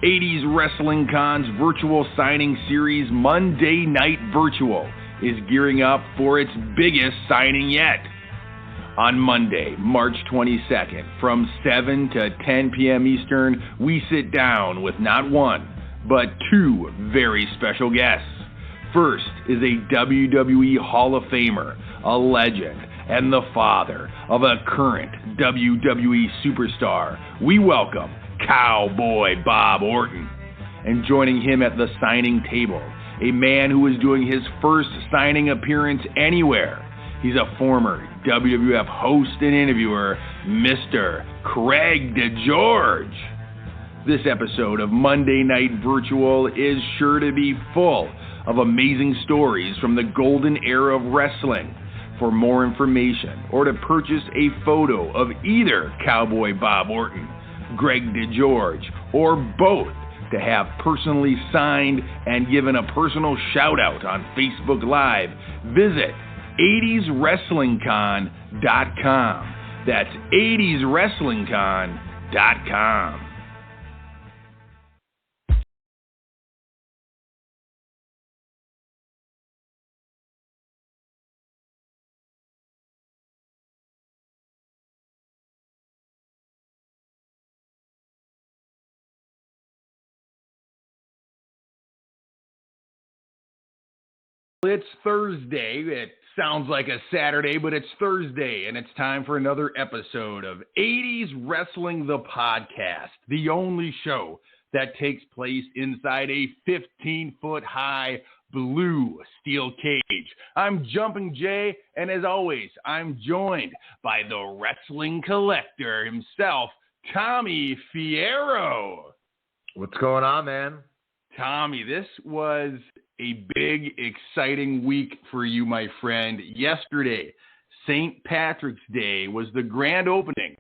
80's Wrestling Con's virtual signing series, Monday Night Virtual, is gearing up for its biggest signing yet. On Monday, March 22nd, from 7 to 10 p.m. Eastern, we sit down with not one, but two very special guests. First is a WWE Hall of Famer, a legend, and the father of a current WWE superstar. We welcome Cowboy Bob Orton. And joining him at the signing table, a man who is doing his first signing appearance anywhere. He's a former WWF host and interviewer, Mr. Craig DeGeorge. This episode of Monday Night Virtual is sure to be full of amazing stories from the golden era of wrestling. For more information or to purchase a photo of either Cowboy Bob Orton, Greg DeGeorge, or both to have personally signed and given a personal shout out on Facebook Live, visit 80'swrestlingcon.com. That's 80'swrestlingcon.com. It's Thursday. It sounds like a Saturday, but it's Thursday, and it's time for another episode of 80's Wrestling the Podcast, the only show that takes place inside a 15-foot-high blue steel cage. I'm Jumping Jay, and as always, I'm joined by the wrestling collector himself, Tommy Fierro. What's going on, man? Tommy, this was a big, exciting week for you, my friend. Yesterday, St. Patrick's Day, was the grand opening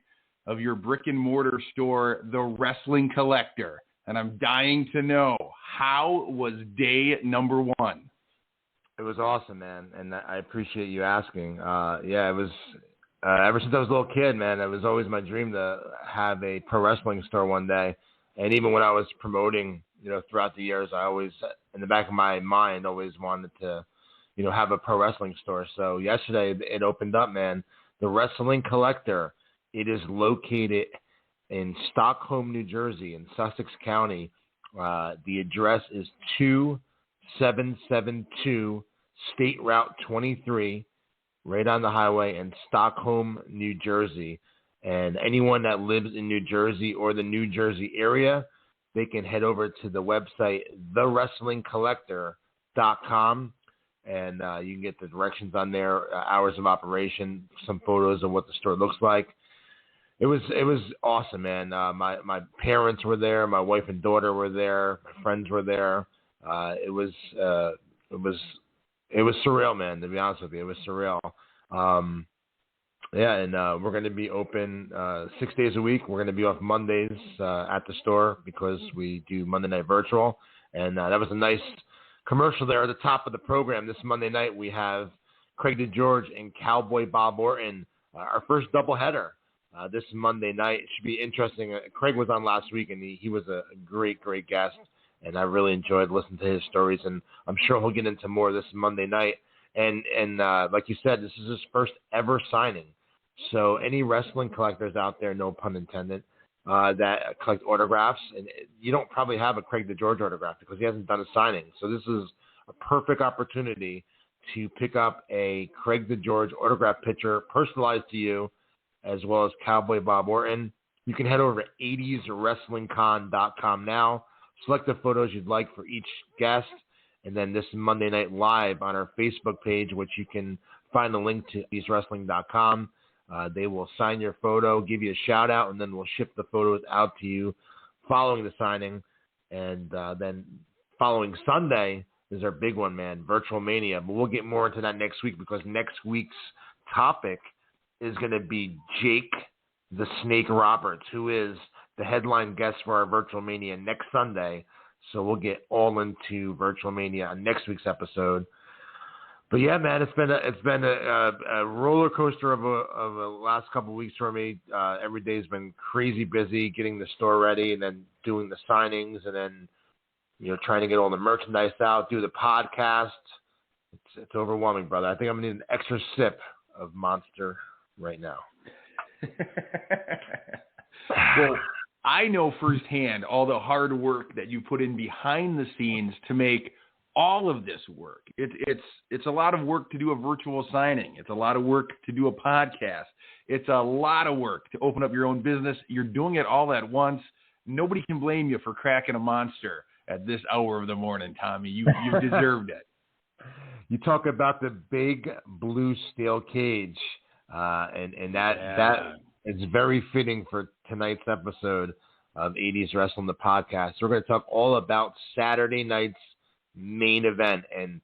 of your brick-and-mortar store, The Wrestling Collector. And I'm dying to know, how was day number one? It was awesome, man, and I appreciate you asking. It was, ever since I was a little kid, man, it was always my dream to have a pro wrestling store one day. And even when I was promoting, throughout the years, I always, in the back of my mind, always wanted to, have a pro wrestling store. So yesterday it opened up, man. The Wrestling Collector. It is located in Stockholm, New Jersey, in Sussex County. The address is 2772 State Route 23, right on the highway in Stockholm, New Jersey. And anyone that lives in New Jersey or the New Jersey area, they can head over to the website, thewrestlingcollector.com, and you can get the directions on there, hours of operation, some photos of what the store looks like. It was awesome, man. My parents were there, my wife and daughter were there, my friends were there. It was surreal, man. To be honest with you, it was surreal. We're going to be open 6 days a week. We're going to be off Mondays at the store because we do Monday Night Virtual. And that was a nice commercial there at the top of the program. This Monday night, we have Craig DeGeorge and Cowboy Bob Orton, our first doubleheader this Monday night. It should be interesting. Craig was on last week, and he was a great, great guest. And I really enjoyed listening to his stories. And I'm sure he'll get into more this Monday night. And like you said, this is his first ever signing. So any wrestling collectors out there, no pun intended, that collect autographs, and you don't probably have a Craig DeGeorge autograph because he hasn't done a signing. So this is a perfect opportunity to pick up a Craig DeGeorge autograph picture personalized to you, as well as Cowboy Bob Orton. You can head over to 80'swrestlingcon.com now. Select the photos you'd like for each guest. And then this Monday night live on our Facebook page, which you can find the link to 80'swrestling.com. They will sign your photo, give you a shout out, and then we'll ship the photos out to you following the signing. And then following Sunday is our big one, man, Virtual Mania. But we'll get more into that next week because next week's topic is going to be Jake the Snake Roberts, who is the headline guest for our Virtual Mania next Sunday. So we'll get all into Virtual Mania on next week's episode. But yeah, man, it's been a roller coaster of a last couple of weeks for me. Every day's been crazy busy getting the store ready, and then doing the signings, and then trying to get all the merchandise out, do the podcast. It's overwhelming, brother. I think I'm gonna need an extra sip of Monster right now. Well, I know firsthand all the hard work that you put in behind the scenes to make all of this work. It's a lot of work to do a virtual signing. It's a lot of work to do a podcast. It's a lot of work to open up your own business. You're doing it all at once. Nobody can blame you for cracking a Monster at this hour of the morning, Tommy. You deserved it. You talk about the big blue steel cage, and that is very fitting for tonight's episode of 80's Wrestling, the podcast. We're going to talk all about Saturday night's main event, and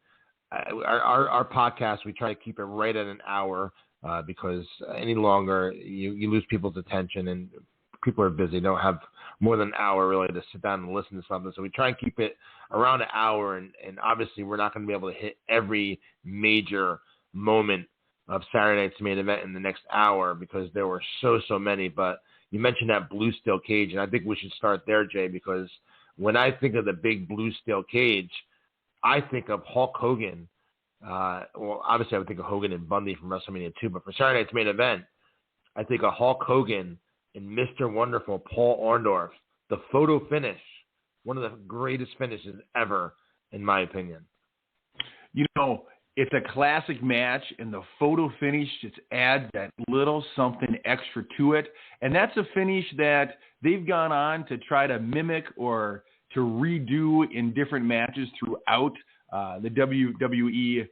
our podcast, we try to keep it right at an hour because any longer you lose people's attention, and people are busy, don't have more than an hour really to sit down and listen to something. So we try and keep it around an hour, and obviously we're not going to be able to hit every major moment of Saturday night's main event in the next hour because there were so many. But you mentioned that blue steel cage, and I think we should start there, Jay, because when I think of the big blue steel cage, I think of Hulk Hogan. Well, obviously I would think of Hogan and Bundy from WrestleMania 2, but for Saturday night's main event, I think of Hulk Hogan and Mr. Wonderful Paul Orndorff. The photo finish, one of the greatest finishes ever, in my opinion. It's a classic match, and the photo finish just adds that little something extra to it. And that's a finish that they've gone on to try to mimic or to redo in different matches throughout the WWE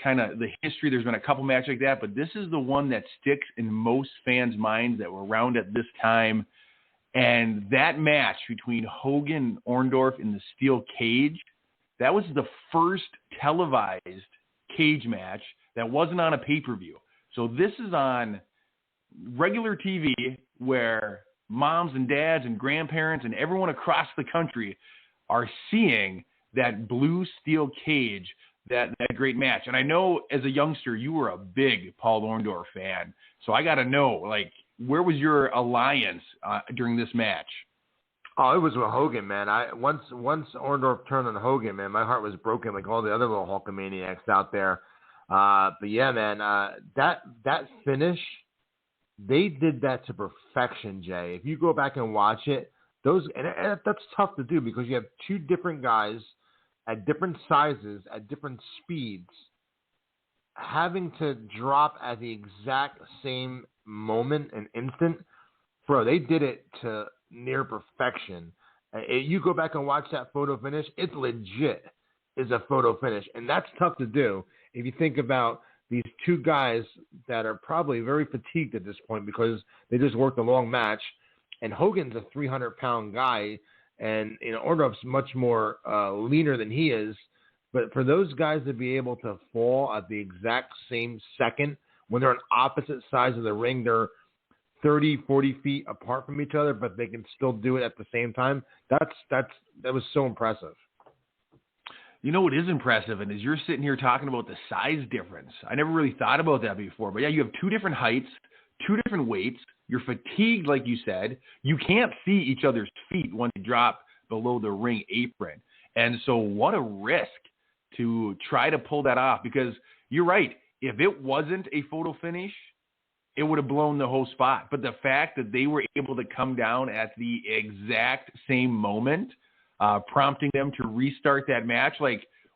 kind of the history. There's been a couple matches like that, but this is the one that sticks in most fans' minds that were around at this time. And that match between Hogan and Orndorff in the steel cage, that was the first televised cage match that wasn't on a pay-per-view. So this is on regular TV where moms and dads and grandparents and everyone across the country are seeing that blue steel cage, that great match. And I know as a youngster, you were a big Paul Orndorff fan. So I got to know, where was your alliance during this match? Oh, it was with Hogan, man. Once Orndorff turned on Hogan, man, my heart was broken like all the other little Hulkamaniacs out there. But yeah, man, that finish, they did that to perfection, Jay. If you go back and watch it, and that's tough to do because you have two different guys at different sizes, at different speeds, having to drop at the exact same moment and instant. Bro, they did it to near perfection. You go back and watch that photo finish, it legit is a photo finish. And that's tough to do if you think about these two guys that are probably very fatigued at this point because they just worked a long match. And Hogan's a 300-pound guy, and Orndorff's much more leaner than he is. But for those guys to be able to fall at the exact same second when they're on opposite sides of the ring, they're 30, 40 feet apart from each other, but they can still do it at the same time. That was so impressive. You know what is impressive, and as you're sitting here talking about the size difference, I never really thought about that before. But yeah, you have two different heights, two different weights. You're fatigued, like you said. You can't see each other's feet once you drop below the ring apron. And so what a risk to try to pull that off, because you're right. If it wasn't a photo finish, it would have blown the whole spot. But the fact that they were able to come down at the exact same moment, prompting them to restart that match,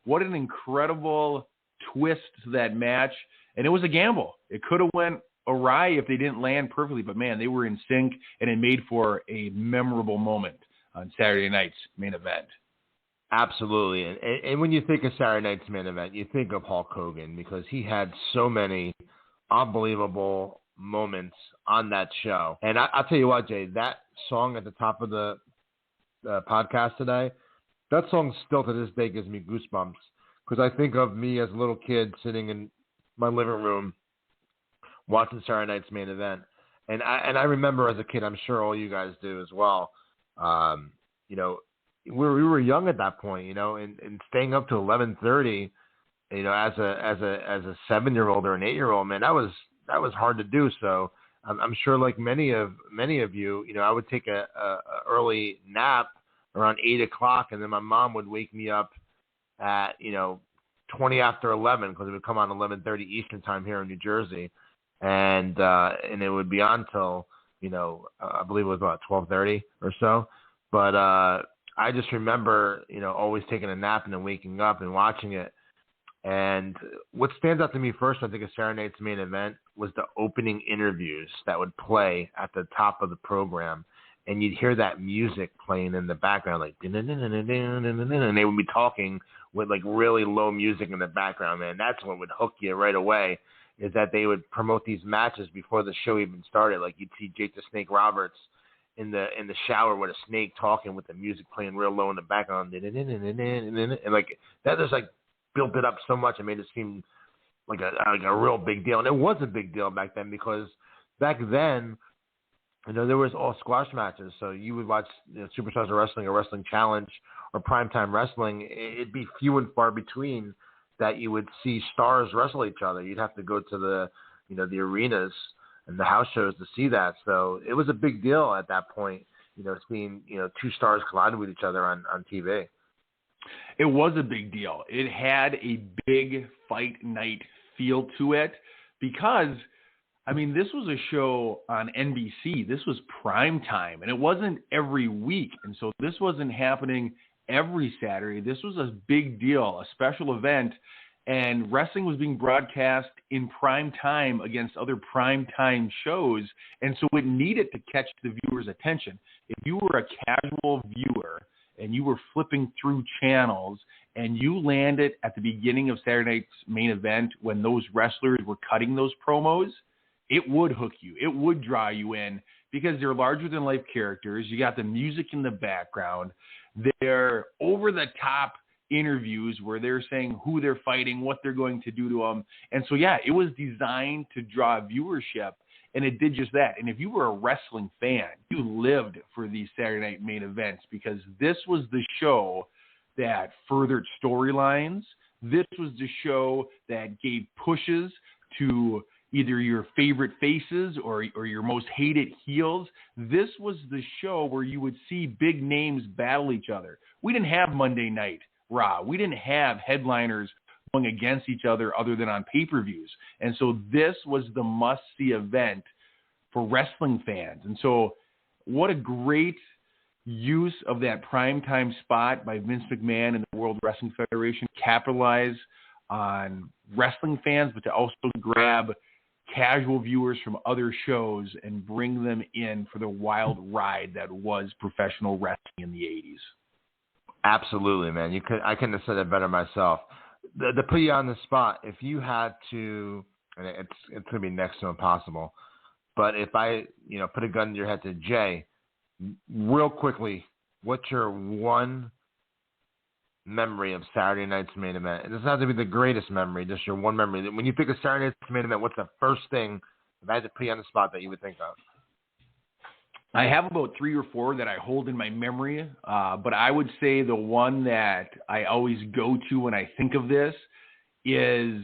what an incredible twist to that match. And it was a gamble. It could have went awry if they didn't land perfectly, but man, they were in sync, and it made for a memorable moment on Saturday night's main event. Absolutely. And when you think of Saturday night's main event, you think of Hulk Hogan because he had so many unbelievable moments on that show. And I'll tell you what, Jay, that song at the top of the podcast today, that song still to this day gives me goosebumps because I think of me as a little kid sitting in my living room watching Saturday night's main event. And I remember as a kid, I'm sure all you guys do as well, we were young at that point, and staying up to 11:30 as a 7-year-old or an 8-year-old, man, that was hard to do. So I'm sure, like many of you, I would take a early nap around 8 o'clock, and then my mom would wake me up at 20 after 11 because it would come on 11:30 Eastern time here in New Jersey, and it would be on till I believe it was about 12:30 or so. But I just remember always taking a nap and then waking up and watching it. And what stands out to me first, I think, of Saturday Night's Main Event was the opening interviews that would play at the top of the program. And you'd hear that music playing in the background, like, and they would be talking with, like, really low music in the background, man. That's what would hook you right away, is that they would promote these matches before the show even started. Like, you'd see Jake the Snake Roberts in the shower with a snake talking with the music playing real low in the background. And, like, that just, like, built it up so much and made it seem like a real big deal. And it was a big deal back then because back then, there was all squash matches. So you would watch Superstars of Wrestling or Wrestling Challenge or Primetime Wrestling. It'd be few and far between that you would see stars wrestle each other. You'd have to go to the arenas and the house shows to see that. So it was a big deal at that point, seeing, two stars collide with each other on TV. It was a big deal. It had a big fight night feel to it because, this was a show on NBC. This was prime time, and it wasn't every week. And so this wasn't happening every Saturday. This was a big deal, a special event, and wrestling was being broadcast in prime time against other prime time shows, and so it needed to catch the viewer's attention. If you were a casual viewer and you were flipping through channels and you landed at the beginning of Saturday Night's Main Event when those wrestlers were cutting those promos, it would hook you. It would draw you in because they're larger-than-life characters. You got the music in the background. They're over-the-top interviews where they're saying who they're fighting, what they're going to do to them. And so, yeah, it was designed to draw viewership, and it did just that. And if you were a wrestling fan, you lived for these Saturday Night Main Events because this was the show that furthered storylines. This was the show that gave pushes to either your favorite faces or your most hated heels. This was the show where you would see big names battle each other. We didn't have Monday Night Raw. We didn't have headliners going against each other than on pay-per-views. And so this was the must-see event for wrestling fans. And so what a great use of that primetime spot by Vince McMahon and the World Wrestling Federation, capitalize on wrestling fans, but to also grab casual viewers from other shows and bring them in for the wild ride that was professional wrestling in the 80s. Absolutely, man. I couldn't have said it better myself. To put you on the spot, if you had to, and it's going to be next to impossible, but if I, put a gun to your head to Jay, real quickly, what's your one memory of Saturday Night's Main Event? It doesn't have to be the greatest memory, just your one memory. When you think of Saturday Night's Main Event, what's the first thing, if I had to put you on the spot, that you would think of? I have about 3 or 4 that I hold in my memory, but I would say the one that I always go to when I think of this is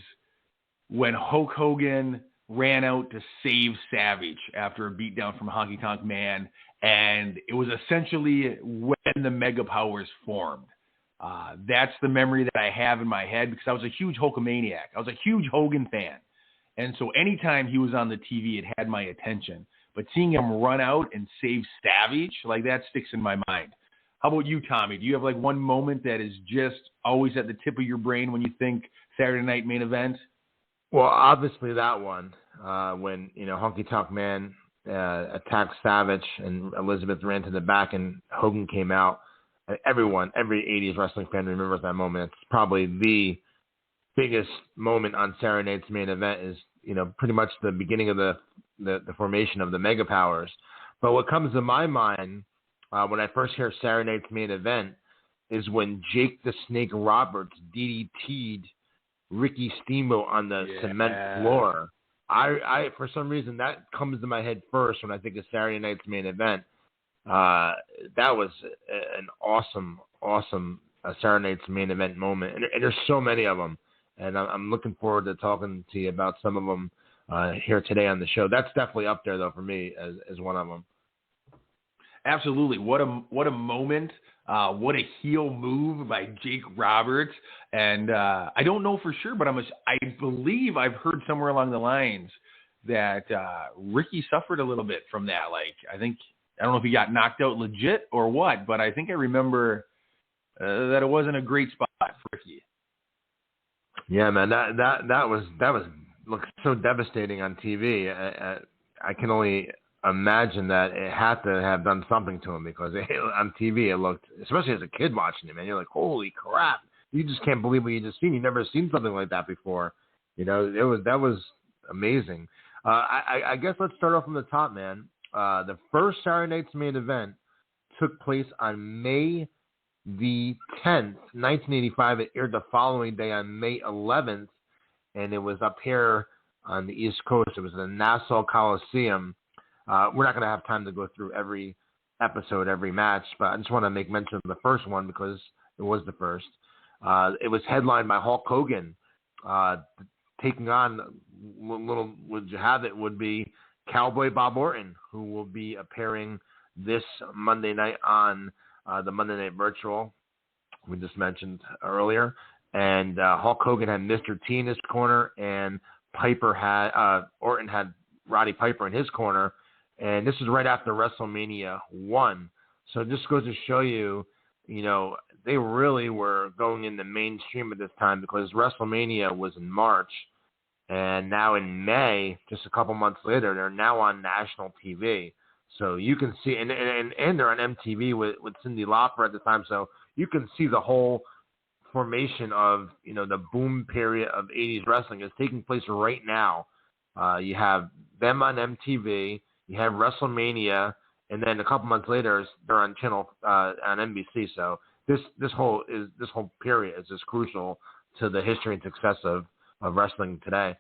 when Hulk Hogan ran out to save Savage after a beatdown from Honky Tonk Man, and it was essentially when the Mega Powers formed. That's the memory that I have in my head because I was a huge Hulkamaniac. I was a huge Hogan fan. And so anytime he was on the TV, it had my attention. But seeing him run out and save Savage, like that sticks in my mind. How about you, Tommy? Do you have like one moment that is just always at the tip of your brain when you think Saturday Night Main Event? Well, obviously that one, when, Honky Tonk Man attacked Savage and Elizabeth ran to the back and Hogan came out. Every 80s wrestling fan remembers that moment. It's probably the biggest moment on Saturday Night's Main Event is, pretty much the beginning of the formation of the Mega Powers. But what comes to my mind when I first hear Saturday Night's Main Event is when Jake the Snake Roberts DDT'd Ricky Steamboat on the cement floor. I for some reason, that comes to my head first when I think of Saturday Night's Main Event. That was an awesome Saturday Night's Main Event moment. And there's so many of them. and I'm looking forward to talking to you about some of them here today on the show. That's definitely up there, though, for me as one of them. Absolutely. What a moment. What a heel move by Jake Roberts. And I don't know for sure, but I believe I've heard somewhere along the lines that Ricky suffered a little bit from that. Like, I don't know if he got knocked out legit or what, but I think I remember that it wasn't a great spot for Ricky. Yeah, man, that was looked so devastating on TV. I can only imagine that it had to have done something to him, because on TV it looked, especially as a kid watching it, man, you're like, holy crap! You just can't believe what you just seen. You've never seen something like that before. That was amazing. I guess let's start off from the top, man. The first Saturday Night's Main Event took place on May the 10th, 1985. It aired the following day on May 11th, and it was up here on the East Coast. It was in the Nassau Coliseum. We're not going to have time to go through every episode, every match, but I just want to make mention of the first one because it was the first. It was headlined by Hulk Hogan, taking on, little would you have it, would be Cowboy Bob Orton, who will be appearing this Monday night on the Monday Night Virtual we just mentioned earlier. And Hulk Hogan had Mr. T in his corner, and Orton had Roddy Piper in his corner. And this is right after WrestleMania 1. So it just goes to show you, they really were going in the mainstream at this time, because WrestleMania was in March. And now in May, just a couple months later, they're now on national TV. So you can see, and they're on MTV with Cyndi Lauper at the time. So you can see the whole formation of, the boom period of 80s wrestling is taking place right now. You have them on MTV, you have WrestleMania, and then a couple months later they're on on NBC. So this whole period is just crucial to the history and success of wrestling today.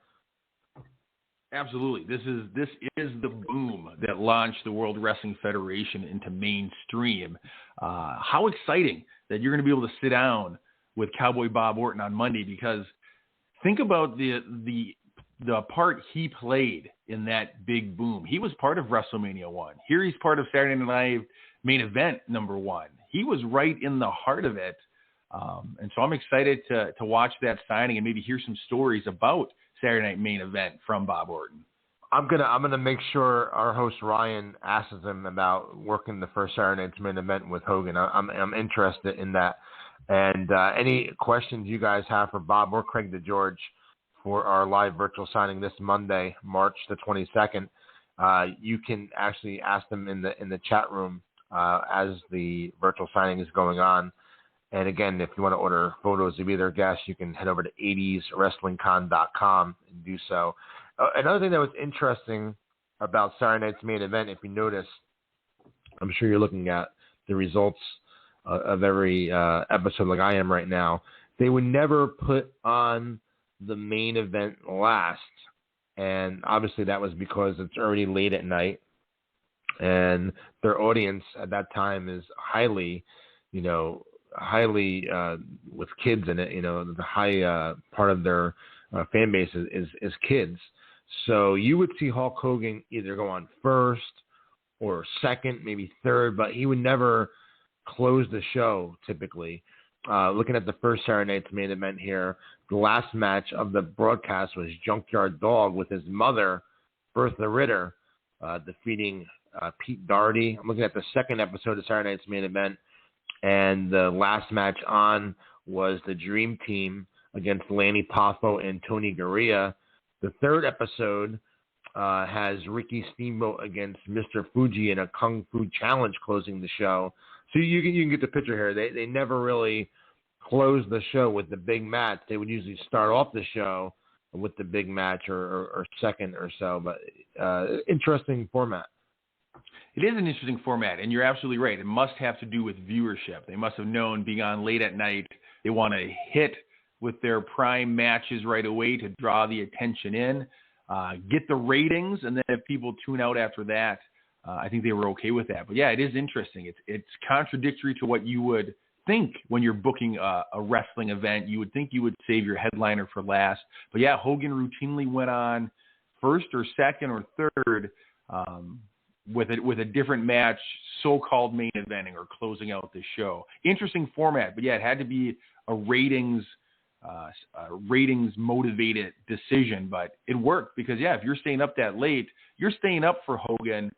Absolutely. This is the boom that launched the World Wrestling Federation into mainstream. How exciting that you're going to be able to sit down with Cowboy Bob Orton on Monday, because think about the part he played in that big boom. He was part of WrestleMania 1. Here he's part of Saturday Night Live Main Event number 1. He was right in the heart of it. And so I'm excited to watch that signing and maybe hear some stories about Saturday Night Main Event from Bob Orton. I'm gonna make sure our host Ryan asks him about working the first Saturday Night's Main Event with Hogan. I'm interested in that. And any questions you guys have for Bob or Craig DeGeorge for our live virtual signing this Monday, March the 22nd, you can actually ask them in the chat room as the virtual signing is going on. And again, if you want to order photos of either guest, you can head over to 80'swrestlingcon.com and do so. Another thing that was interesting about Saturday Night's Main Event, if you notice, I'm sure you're looking at the results of every episode like I am right now. They would never put on the main event last. And obviously that was because it's already late at night. And their audience at that time is highly with kids in it, the high part of their fan base is kids. So you would see Hulk Hogan either go on first or second, maybe third, but he would never close the show typically. Looking at the first Saturday Night's Main Event here, the last match of the broadcast was Junkyard Dog with his mother, Bertha Ritter, defeating Pete Doherty. I'm looking at the second episode of Saturday Night's Main Event. And the last match on was the Dream Team against Lanny Poffo and Tony Garea. The third episode has Ricky Steamboat against Mr. Fuji in a Kung Fu Challenge closing the show. So you can get the picture here. They never really closed the show with the big match. They would usually start off the show with the big match or second or so. But interesting format. It is an interesting format, and you're absolutely right. It must have to do with viewership. They must have known, being on late at night, they want to hit with their prime matches right away to draw the attention in, get the ratings, and then if people tune out after that, I think they were okay with that. But yeah, it is interesting. It's contradictory to what you would think when you're booking a wrestling event, you would think you would save your headliner for last. But yeah, Hogan routinely went on first or second or third with a different match, so-called main eventing or closing out the show. Interesting format, but yeah, it had to be a ratings motivated decision, but it worked because yeah, if you're staying up that late, you're staying up for Hogan,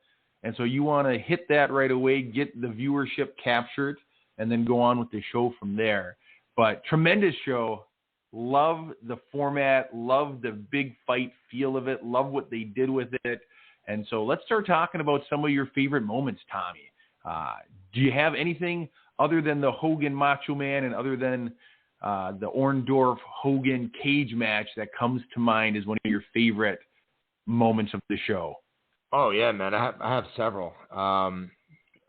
and so you want to hit that right away, get the viewership captured, and then go on with the show from there. But tremendous show. Love the format, love the big fight feel of it, love what they did with it. And so let's start talking about some of your favorite moments, Tommy. Do you have anything other than the Hogan Macho Man and other than the Orndorff Hogan cage match that comes to mind as one of your favorite moments of the show? Oh yeah, man. I have several.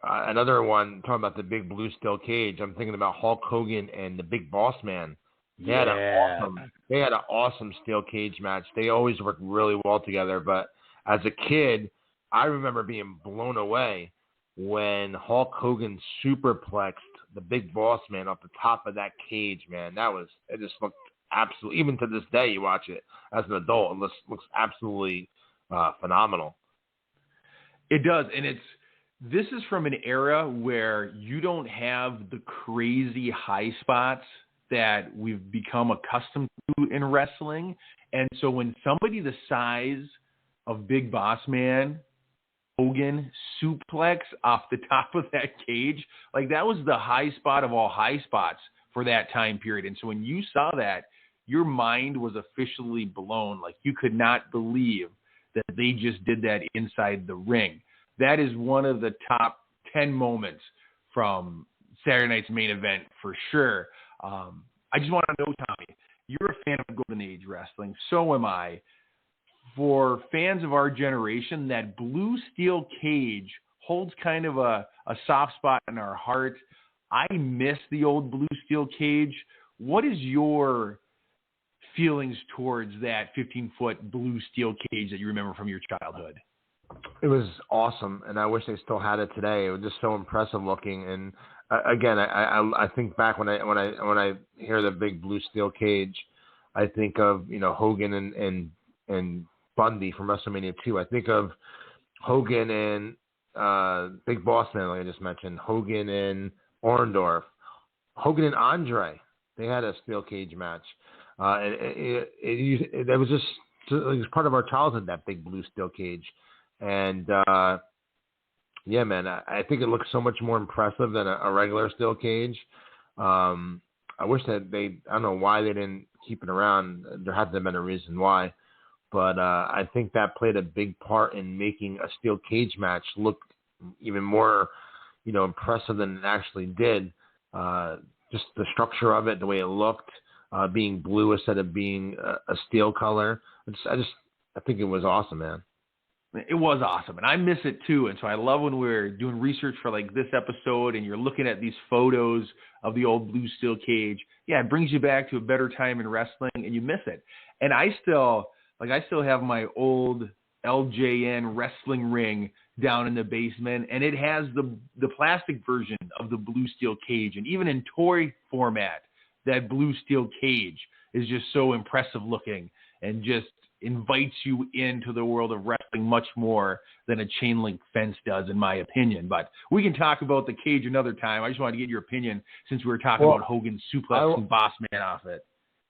Another one, talking about the big blue steel cage. I'm thinking about Hulk Hogan and the Big Boss Man. They had an awesome steel cage match. They always worked really well together. But as a kid, I remember being blown away when Hulk Hogan superplexed the Big Boss Man off the top of that cage, man. It just looked absolutely, even to this day, you watch it as an adult, it looks absolutely phenomenal. It does, and this is from an era where you don't have the crazy high spots that we've become accustomed to in wrestling. And so when somebody the size of Big Boss Man, Hogan, suplex off the top of that cage, like that was the high spot of all high spots for that time period. And so when you saw that, your mind was officially blown. Like you could not believe that they just did that inside the ring. That is one of the top 10 moments from Saturday night's main event for sure. I just want to know, Tommy, you're a fan of Golden Age wrestling. So am I. For fans of our generation, that blue steel cage holds kind of a soft spot in our heart. I miss the old blue steel cage. What is your feelings towards that 15-foot blue steel cage that you remember from your childhood? It was awesome, and I wish they still had it today. It was just so impressive looking. And again, I think back when I hear the big blue steel cage, I think of Hogan and Bundy from WrestleMania 2. I think of Hogan and Big Boss Man, like I just mentioned. Hogan and Orndorff, Hogan and Andre. They had a steel cage match, and it was part of our childhood. That big blue steel cage. And, yeah, man, I think it looks so much more impressive than a regular steel cage. I wish that I don't know why they didn't keep it around. There had to have been a reason why. But I think that played a big part in making a steel cage match look even more, impressive than it actually did. Just the structure of it, the way it looked, being blue instead of being a steel color. I think it was awesome, man. It was awesome, and I miss it too. And so I love when we're doing research for like this episode and you're looking at these photos of the old blue steel cage. Yeah, it brings you back to a better time in wrestling, and you miss it. And I still have my old LJN wrestling ring down in the basement, and it has the plastic version of the blue steel cage. And even in toy format, that blue steel cage is just so impressive looking and just invites you into the world of wrestling much more than a chain link fence does, in my opinion. But we can talk about the cage another time. I just wanted to get your opinion since we were talking about Hogan's suplex and Boss Man off it.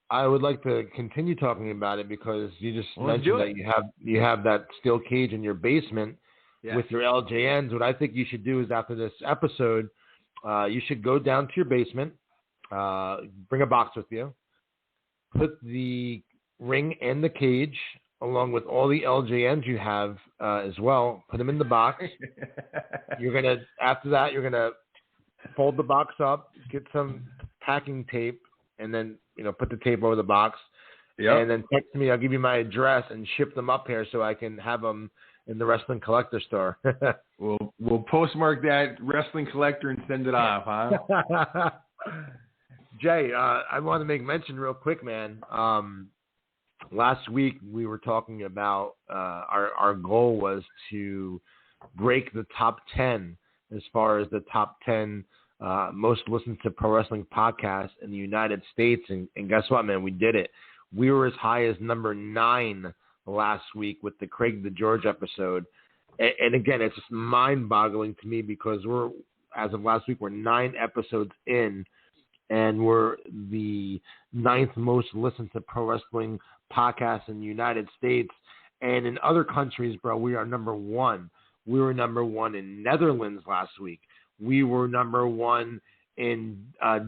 I would like to continue talking about it because you just mentioned that you have that steel cage in your basement with your LJNs. What I think you should do is after this episode, you should go down to your basement, bring a box with you, put the ring and the cage along with all the LJNs you have as well. Put them in the box. After that, you're gonna fold the box up, get some packing tape, and then put the tape over the box. Yep. And then text me. I'll give you my address and ship them up here so I can have them in the Wrestling Collector store. We'll postmark that Wrestling Collector and send it off, huh? Jay, I want to make mention real quick, man. Last week we were talking about our goal was to break the top 10 as far as the top 10 most listened to pro wrestling podcast in the United States. And guess what, man? We did it. We were as high as number 9 last week with the Craig DeGeorge episode. And again, it's just mind-boggling to me because as of last week, we're 9 episodes in, and we're the 9th most listened to pro wrestling podcast in the United States. And in other countries, bro, we are number 1. We were number 1 in Netherlands last week. We were number 1 in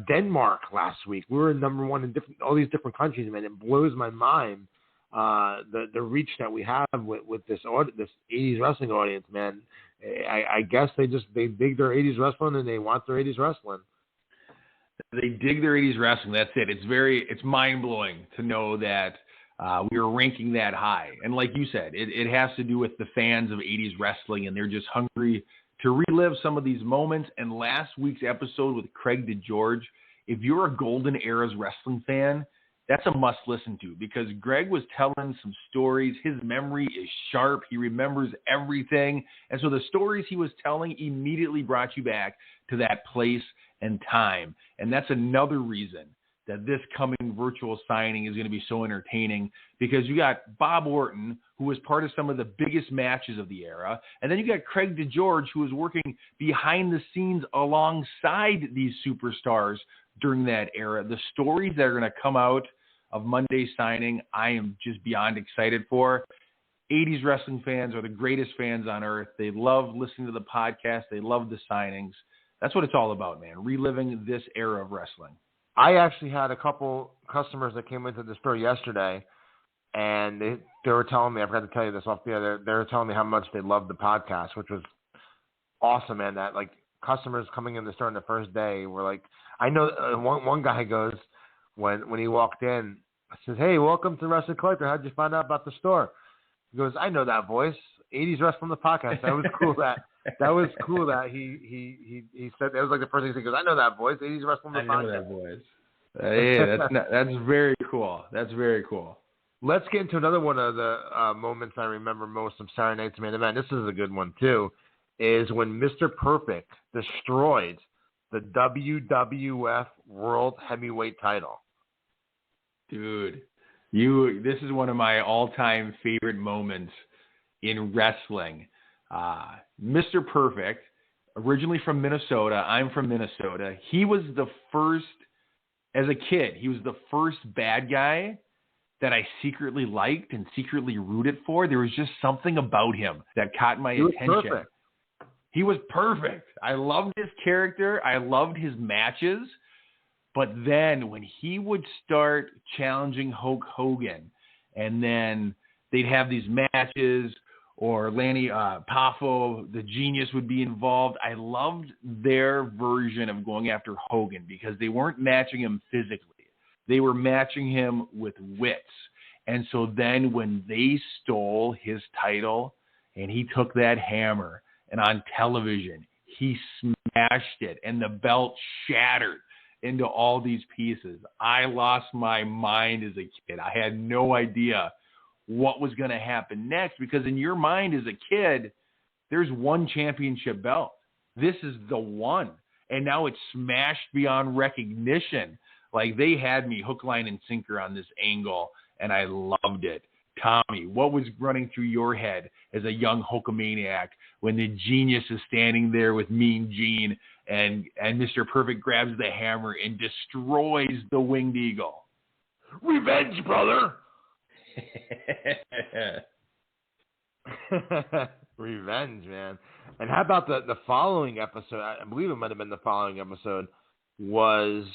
Denmark last week. We were number 1 in all these different countries, man. It blows my mind the reach that we have with this 80s wrestling audience, man. I guess they dig their 80s wrestling and they want their 80s wrestling. They dig their 80s wrestling. That's it. It's mind-blowing to know that we are ranking that high. And like you said, it has to do with the fans of 80s wrestling, and they're just hungry to relive some of these moments. And last week's episode with Craig DeGeorge, if you're a Golden Era's wrestling fan, that's a must listen to because Greg was telling some stories. His memory is sharp. He remembers everything. And so the stories he was telling immediately brought you back to that place and time. And that's another reason that this coming virtual signing is going to be so entertaining because you got Bob Orton, who was part of some of the biggest matches of the era. And then you got Craig DeGeorge, who was working behind the scenes alongside these superstars during that era. The stories that are going to come out of Monday's signing, I am just beyond excited for. 80s wrestling fans are the greatest fans on earth. They love listening to the podcast. They love the signings. That's what it's all about, man, reliving this era of wrestling. I actually had a couple customers that came into the store yesterday, and they were telling me, I forgot to tell you this off the air, they were telling me how much they loved the podcast, which was awesome, man. That, like, customers coming in the store on the first day were like, I know one guy goes, when he walked in, says, "Hey, welcome to Wrestling Collector. How'd you find out about the store?" He goes, "I know that voice. 80s Wrestling the podcast." That was cool. That was cool that he said that was like the first thing he goes, "I know that voice. 80s Wrestling the podcast." I know that voice. Yeah, that's very cool. That's very cool. Let's get into another one of the moments I remember most from Saturday Night's Main Event. This is a good one too. Is when Mr. Perfect destroyed the WWF World Heavyweight title. Dude, this is one of my all-time favorite moments in wrestling. Mr. Perfect, originally from Minnesota. I'm from Minnesota. He was the first, as a kid, he was the first bad guy that I secretly liked and secretly rooted for. There was just something about him that caught my attention. Perfect. He was perfect. I loved his character. I loved his matches. But then when he would start challenging Hulk Hogan, and then they'd have these matches, or Lanny Poffo, the Genius, would be involved, I loved their version of going after Hogan because they weren't matching him physically. They were matching him with wits. And so then when they stole his title and he took that hammer and on television, he smashed it and the belt shattered into all these pieces. I lost my mind as a kid. I had no idea what was going to happen next because in your mind as a kid, there's one championship belt. This is the one. And now it's smashed beyond recognition. Like they had me hook, line, and sinker on this angle, and I loved it. Tommy, what was running through your head as a young Hulkamaniac when the Genius is standing there with Mean Gene and Mr. Perfect grabs the hammer and destroys the Winged Eagle? Revenge, brother! Revenge, man. And how about the following episode? I believe it might have been the following episode, was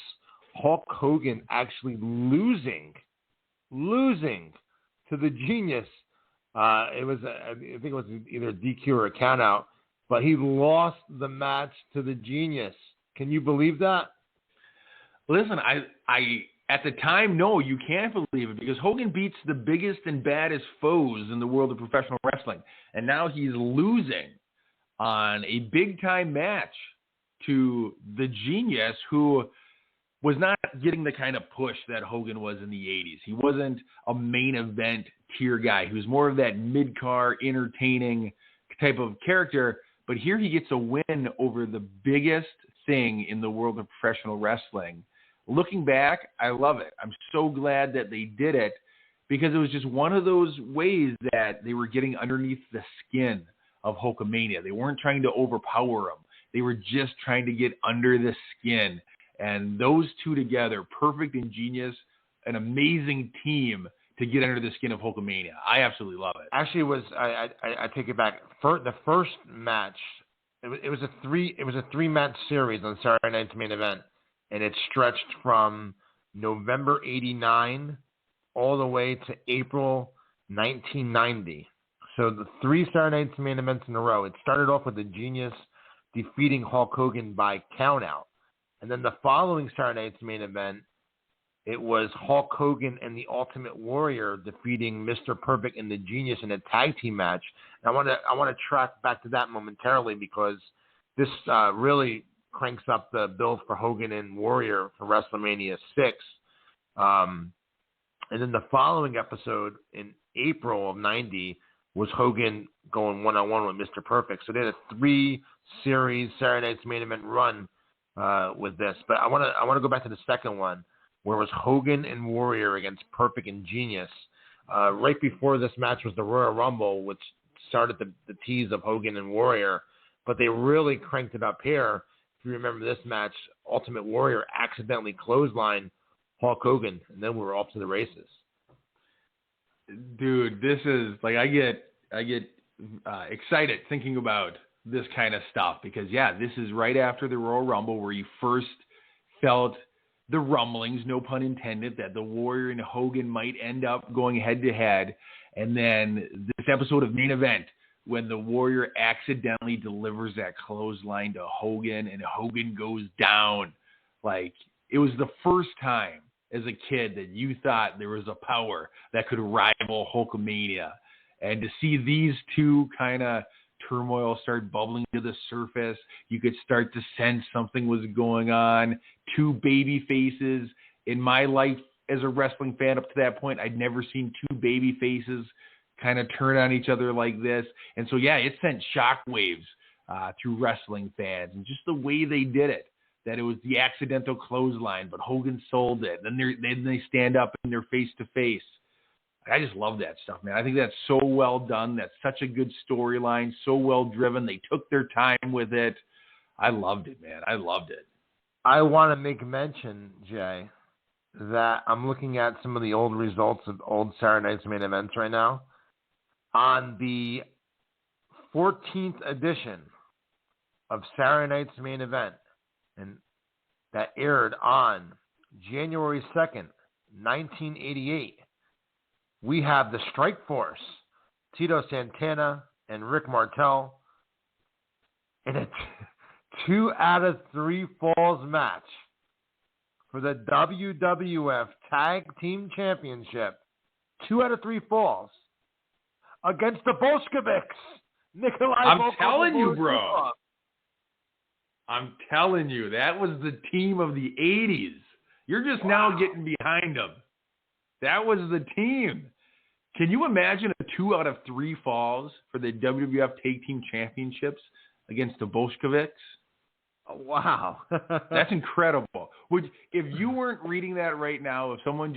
Hulk Hogan actually losing to the Genius. I think it was either a DQ or a count out, but he lost the match to the Genius. Can you believe that? Listen, I at the time, no, you can't believe it because Hogan beats the biggest and baddest foes in the world of professional wrestling, and now he's losing on a big-time match to the Genius, who was not getting the kind of push that Hogan was in the 80s. He wasn't a main event tier guy. He was more of that mid-car, entertaining type of character. But here he gets a win over the biggest thing in the world of professional wrestling. Looking back, I love it. I'm so glad that they did it because it was just one of those ways that they were getting underneath the skin of Hulkamania. They weren't trying to overpower him. They were just trying to get under the skin. And those two together, perfect and genius, an amazing team to get under the skin of Hulkamania. I absolutely love it. Actually, I take it back. The first match, it was a three-match series on Saturday Night's Main Event, and it stretched from November '89 all the way to April 1990. So the 3 Saturday Night's Main Events in a row. It started off with the Genius defeating Hulk Hogan by countout, and then the following Saturday Night's Main Event, it was Hulk Hogan and the Ultimate Warrior defeating Mr. Perfect and the Genius in a tag team match. And I want to track back to that momentarily because this really cranks up the build for Hogan and Warrior for WrestleMania 6. And then the following episode in April of '90 was Hogan going one-on-one with Mr. Perfect. So they had a 3-series Saturday Night's Main Event run with this. But I want to go back to the second one, where it was Hogan and Warrior against Perfect and Genius. Right before this match was the Royal Rumble, which started the tease of Hogan and Warrior. But they really cranked it up here. If you remember this match, Ultimate Warrior accidentally clotheslined Hulk Hogan, and then we were off to the races. Dude, this is like I get excited thinking about this kind of stuff because this is right after the Royal Rumble where you first felt the rumblings, no pun intended, that the Warrior and Hogan might end up going head to head, and then this episode of Main Event when the Warrior accidentally delivers that clothesline to Hogan and Hogan goes down. Like, it was the first time as a kid that you thought there was a power that could rival Hulkamania. And to see these two kind of turmoil start bubbling to the surface, you could start to sense something was going on. Two baby faces. In my life as a wrestling fan up to that point, I'd never seen two baby faces kind of turn on each other like this. And so, it sent shockwaves through wrestling fans. And just the way they did it, that it was the accidental clothesline, but Hogan sold it. Then they stand up and they're face-to-face. I just love that stuff, man. I think that's so well done. That's such a good storyline, so well driven. They took their time with it. I loved it, man. I loved it. I want to make mention, Jay, that I'm looking at some of the old results of old Saturday Night's Main Events right now. On the 14th edition of Saturday Night's Main Event, and that aired on January 2nd, 1988, we have the Strike Force, Tito Santana and Rick Martell, in a 2 out of 3 falls match for the WWF Tag Team Championship. 2 out of 3 falls against the Bolsheviks. I'm telling you, bro. I'm telling you, that was the team of the 80s. You're just now getting behind them. That was the team. Can you imagine a 2 out of 3 falls for the WWF Tag Team Championships against the Bolsheviks? Oh, wow. That's incredible. If you weren't reading that right now, if someone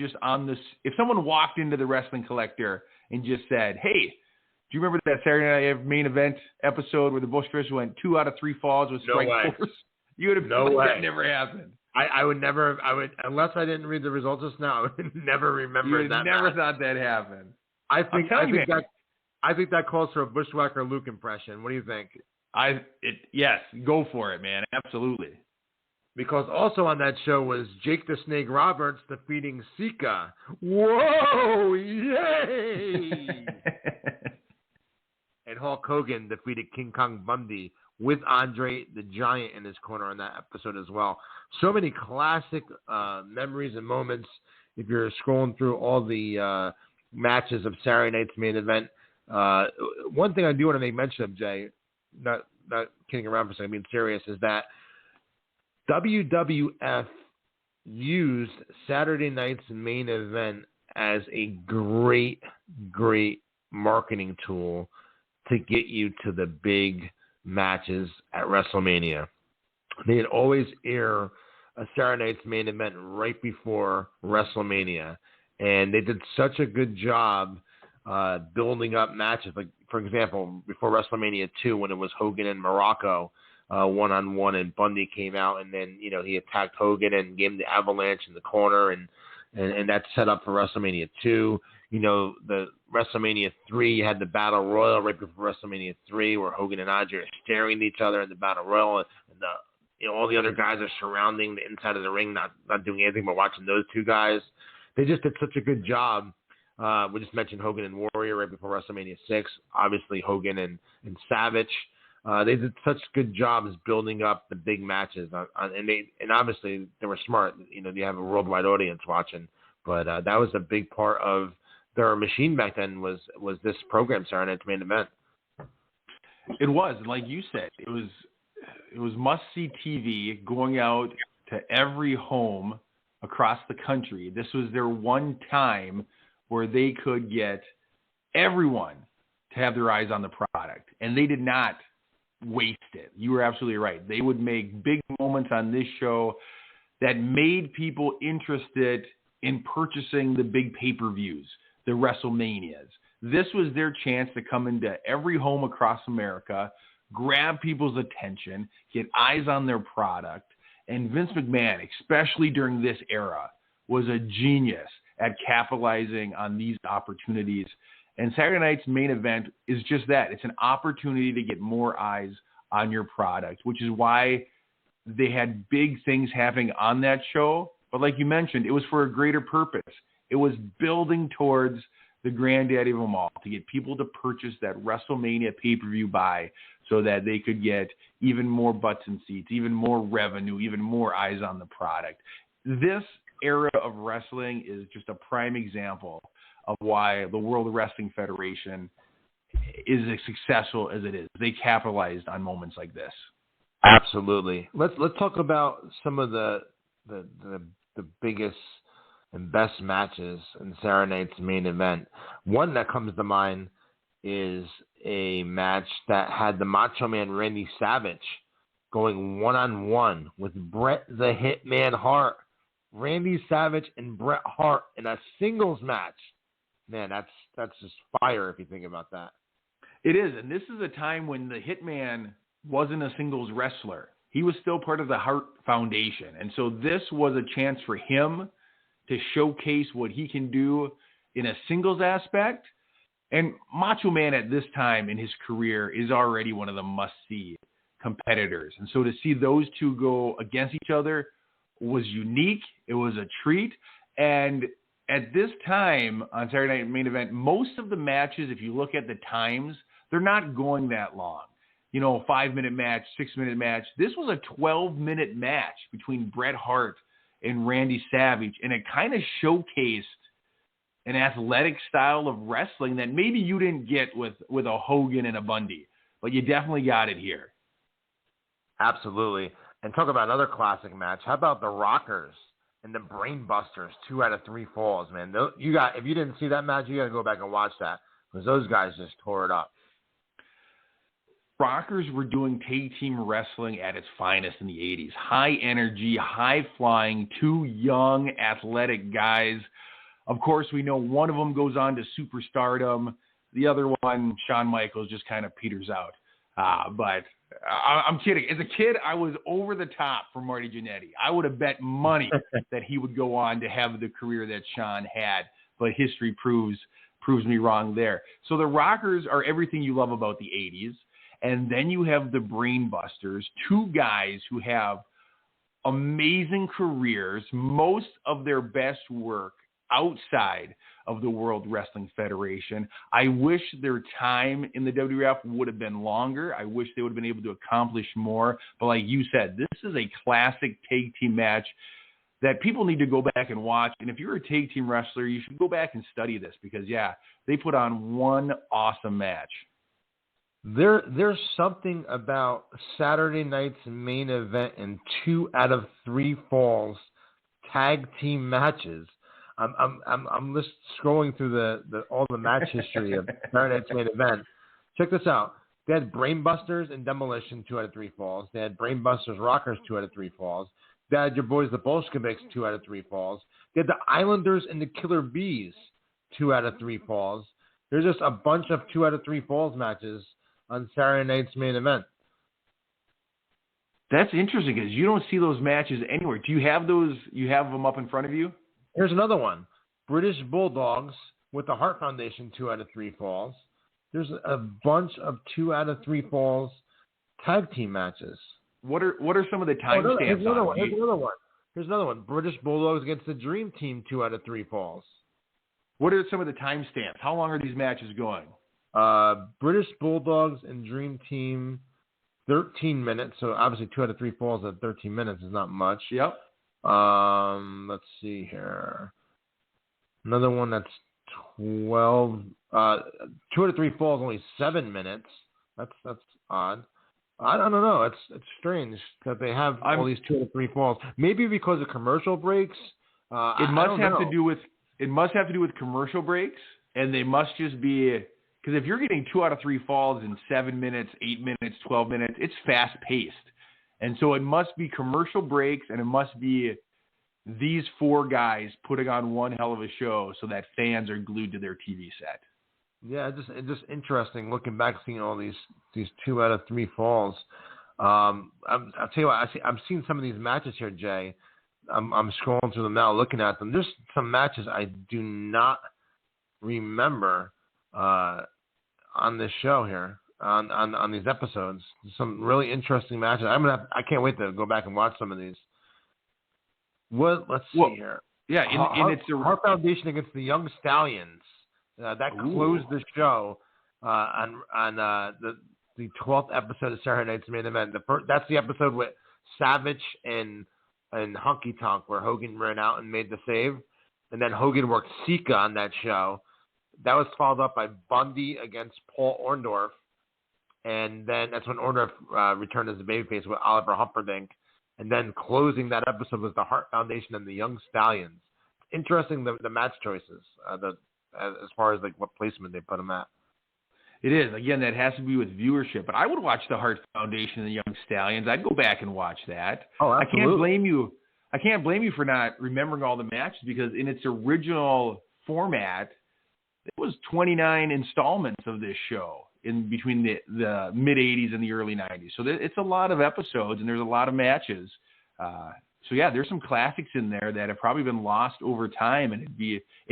walked into the Wrestling Collector and just said, "Hey, do you remember that Saturday Night Main Event episode where the Bolsheviks went 2 out of 3 falls with Strike Force?" You would have that never happened. I would never, unless I didn't read the results just now, I would never remember that. You never thought that happened. I think that calls for a Bushwhacker Luke impression. What do you think? Yes, go for it, man. Absolutely. Because also on that show was Jake the Snake Roberts defeating Sika. Whoa, yay! And Hulk Hogan defeated King Kong Bundy with Andre the Giant in his corner on that episode as well. So many classic memories and moments if you're scrolling through all the matches of Saturday Night's Main Event. One thing I do want to make mention of, Jay, not kidding around for a second, being serious, is that WWF used Saturday Night's Main Event as a great, great marketing tool to get you to the big matches at WrestleMania. they'd always air a Saturday night's main event right before WrestleMania. And they did such a good job building up matches. Like, for example, before WrestleMania 2, when it was Hogan and Morocco one-on-one, and Bundy came out, and then, he attacked Hogan and gave him the avalanche in the corner, and that set up for WrestleMania 2. The WrestleMania 3, you had the Battle Royal right before WrestleMania 3, where Hogan and Andre are staring at each other in the Battle Royal, and all the other guys are surrounding the inside of the ring, not doing anything but watching those two guys. They just did such a good job. We just mentioned Hogan and Warrior right before WrestleMania 6. Obviously, Hogan and Savage. They did such good jobs building up the big matches, and obviously they were smart. You have a worldwide audience watching, but that was a big part of their machine back then. Was this program, Saturday Night's Main Event? It was, like you said, it was must-see TV, going out to every home across the country. This was their one time where they could get everyone to have their eyes on the product, and they did not waste it. You were absolutely right. They would make big moments on this show that made people interested in purchasing the big pay-per-views, the WrestleManias. This was their chance to come into every home across America, grab people's attention, get eyes on their product. And Vince McMahon, especially during this era, was a genius at capitalizing on these opportunities. And Saturday Night's Main Event is just that. It's an opportunity to get more eyes on your product, which is why they had big things happening on that show. But like you mentioned, it was for a greater purpose. It was building towards the granddaddy of them all, to get people to purchase that WrestleMania pay-per-view buy so that they could get even more butts and seats, even more revenue, even more eyes on the product. This era of wrestling is just a prime example of why the World Wrestling Federation is as successful as it is. They capitalized on moments like this. Absolutely. Let's talk about some of the biggest and best matches in Saturday Night's Main Event. One that comes to mind is a match that had the Macho Man Randy Savage going one-on-one with Bret the Hitman Hart. Randy Savage and Bret Hart in a singles match. Man, that's just fire if you think about that. It is, and this is a time when the Hitman wasn't a singles wrestler. He was still part of the Hart Foundation, and so this was a chance for him to showcase what he can do in a singles aspect. And Macho Man at this time in his career is already one of the must-see competitors. And so to see those two go against each other was unique. It was a treat. And at this time on Saturday Night Main Event, most of the matches, if you look at the times, they're not going that long. 5-minute match, 6-minute match. This was a 12-minute match between Bret Hart and Randy Savage, and it kind of showcased an athletic style of wrestling that maybe you didn't get with a Hogan and a Bundy, but you definitely got it here. Absolutely. And talk about another classic match. How about the Rockers and the Brainbusters, 2 out of 3 falls, man? If you didn't see that match, you got to go back and watch that, because those guys just tore it up. Rockers were doing tag team wrestling at its finest in the 80s. High energy, high flying, 2 young, athletic guys. Of course, we know one of them goes on to superstardom. The other one, Shawn Michaels, just kind of peters out. But I'm kidding. As a kid, I was over the top for Marty Jannetty. I would have bet money that he would go on to have the career that Shawn had. But history proves me wrong there. So the Rockers are everything you love about the 80s. And then you have the Brainbusters, 2 guys who have amazing careers, most of their best work outside of the World Wrestling Federation. I wish their time in the WWF would have been longer. I wish they would have been able to accomplish more. But like you said, this is a classic tag team match that people need to go back and watch. And if you're a tag team wrestler, you should go back and study this because, they put on one awesome match. There's something about Saturday Night's Main Event and 2 out of 3 falls tag team matches. I'm just scrolling through all the match history of Saturday Night's Main Event. Check this out. They had Brainbusters and Demolition 2 out of 3 falls. They had Brainbusters Rockers 2 out of 3 falls. They had your boys the Bolsheviks 2 out of 3 falls. They had the Islanders and the Killer Bees 2 out of 3 falls. There's just a bunch of 2 out of 3 falls matches on Saturday night's main event. That's interesting because you don't see those matches anywhere. Do you have those? You have them up in front of you? Here's another one. British Bulldogs with the Hart Foundation 2 out of 3 falls. There's a bunch of 2 out of 3 falls tag team matches. What are some of the timestamps? Here's another one. British Bulldogs against the Dream Team 2 out of 3 falls. What are some of the timestamps? How long are these matches going? British Bulldogs and Dream Team, 13 minutes. So obviously 2 out of 3 falls at 13 minutes is not much. Yep. Let's see here. Another one that's 12. 2 out of 3 falls, only 7 minutes. That's odd. I don't know. It's strange that they have all these 2 out of 3 falls. Maybe because of commercial breaks. It must have to do with commercial breaks, and they must just be because if you're getting 2 out of 3 falls in 7 minutes, 8 minutes, 12 minutes, it's fast paced, and so it must be commercial breaks, and it must be these 4 guys putting on one hell of a show so that fans are glued to their TV set. Yeah, it's just interesting looking back, seeing all these 2 out of 3 falls. I'll tell you what, I've seen some of these matches here, Jay. I'm scrolling through them now, looking at them. There's some matches I do not remember on this show here, on these episodes. Some really interesting matches. I can't wait to go back and watch some of these. Let's see here. Yeah, and it's Hart Foundation against the Young Stallions. That closed the show on the 12th episode of Saturday Night's Main Event. That's the episode with Savage and Honky Tonk where Hogan ran out and made the save. And then Hogan worked Sika on that show. That was followed up by Bundy against Paul Orndorff. And then that's when Orndorff returned as a babyface with Oliver Humperdinck. And then closing that episode was the Hart Foundation and the Young Stallions. Interesting, the match choices, as far as like what placement they put them at. It is. Again, that has to be with viewership. But I would watch the Hart Foundation and the Young Stallions. I'd go back and watch that. Oh, absolutely. I can't blame you for not remembering all the matches because in its original format, it was 29 installments of this show in between the mid-'80s and the early 90s. So it's a lot of episodes and there's a lot of matches. So yeah, there's some classics in there that have probably been lost over time, and it'd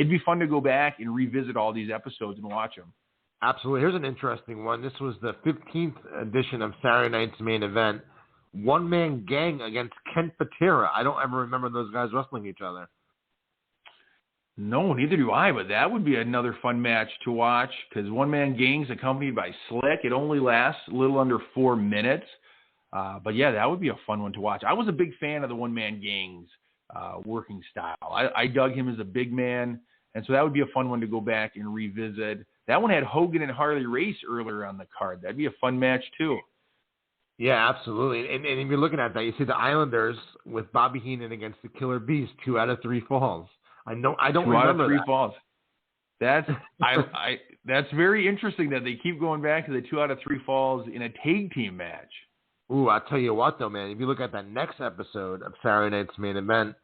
be fun to go back and revisit all these episodes and watch them. Absolutely. Here's an interesting one. This was the 15th edition of Saturday Night's Main Event. One-man gang against Kent Patera. I don't ever remember those guys wrestling each other. No, neither do I, but that would be another fun match to watch because one-man gang's accompanied by Slick. It only lasts a little under 4 minutes. But yeah, that would be a fun one to watch. I was a big fan of the one-man gang's working style. I dug him as a big man, and so that would be a fun one to go back and revisit. That one had Hogan and Harley Race earlier on the card. That'd be a fun match too. Yeah, absolutely. And if you're looking at that, you see the Islanders with Bobby Heenan against the Killer Bees, 2 out of 3 falls. I don't remember 2 out of 3 that. falls. That's very interesting that they keep going back to the 2 out of 3 falls in a tag team match. Ooh, I'll tell you what, though, man. If you look at that next episode of Saturday Night's Main Event,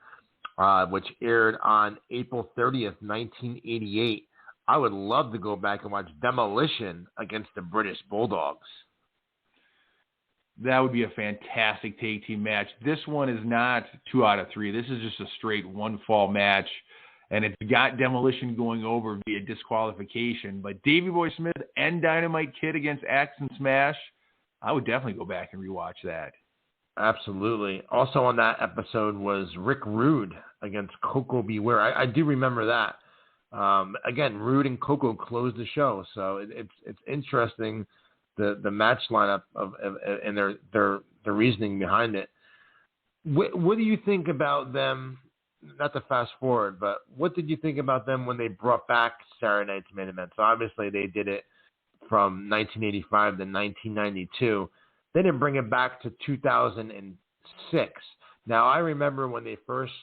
which aired on April 30th, 1988, I would love to go back and watch Demolition against the British Bulldogs. That would be a fantastic tag team match. This one is not 2 out of 3. This is just a straight 1-fall match, and it's got Demolition going over via disqualification. But Davey Boy Smith and Dynamite Kid against Axe and Smash, I would definitely go back and rewatch that. Absolutely. Also on that episode was Rick Rude against Coco Beware. I do remember that. Again, Rude and Coco closed the show, so it's interesting the match lineup and their reasoning behind it. What do you think about them? Not to fast forward, but what did you think about them when they brought back Saturday Night's Main Event? So obviously they did it from 1985 to 1992. They didn't bring it back to 2006. Now, I remember when they first